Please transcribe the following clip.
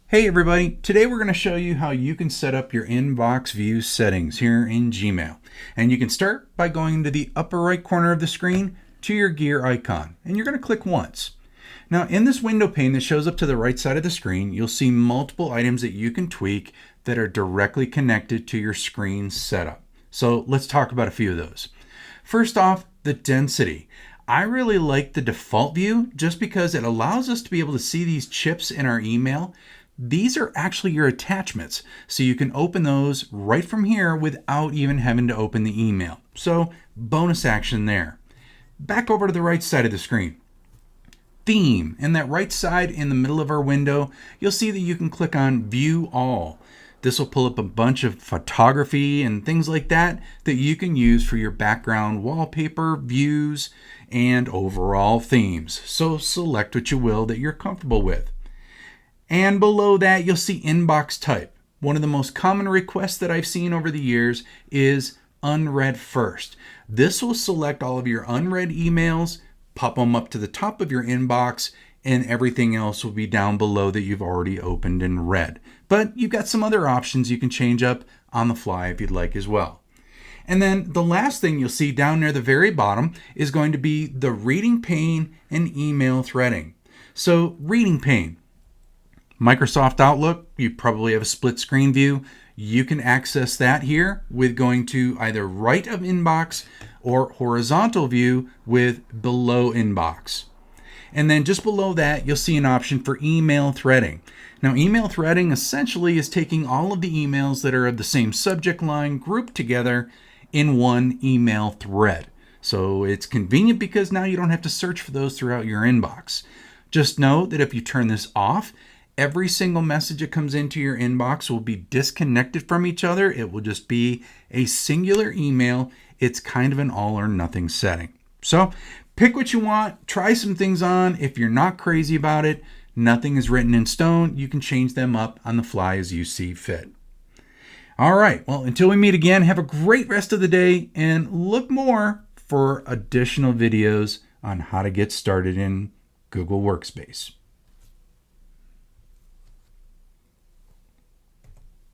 Hey everybody, today we're going to show you how you can set up your inbox view settings here in Gmail. And you can start by going to the upper right corner of the screen to your gear icon, and you're going to click once. Now in this window pane that shows up to the right side of the screen, you'll see multiple items that you can tweak that are directly connected to your screen setup. So let's talk about a few of those. First off, the density. I really like the default view just because it allows us to be able to see these chips in our email. These are actually your attachments, so you can open those right from here without even having to open the email. So bonus action there. Back over to the right side of the screen. Theme. In that right side in the middle of our window, you'll see that you can click on View All. This will pull up a bunch of photography and things like that that you can use for your background wallpaper, views, and overall themes. So select what you will that you're comfortable with. And below that, you'll see inbox type. One of the most common requests that I've seen over the years is Unread First. This will select all of your unread emails, pop them up to the top of your inbox, and everything else will be down below that you've already opened and read. But you've got some other options you can change up on the fly if you'd like as well. And then the last thing you'll see down near the very bottom is going to be the reading pane and email threading. So reading pane. Microsoft Outlook, you probably have a split screen view. You can access that here with going to either right of inbox or horizontal view with below inbox. And then just below that, you'll see an option for email threading. Now, email threading essentially is taking all of the emails that are of the same subject line grouped together in one email thread. So it's convenient because now you don't have to search for those throughout your inbox. Just know that if you turn this off, every single message that comes into your inbox will be disconnected from each other. It will just be a singular email. It's kind of an all or nothing setting. So pick what you want, try some things on. If you're not crazy about it, nothing is written in stone. You can change them up on the fly as you see fit. All right, well, until we meet again, have a great rest of the day and look more for additional videos on how to get started in Google Workspace.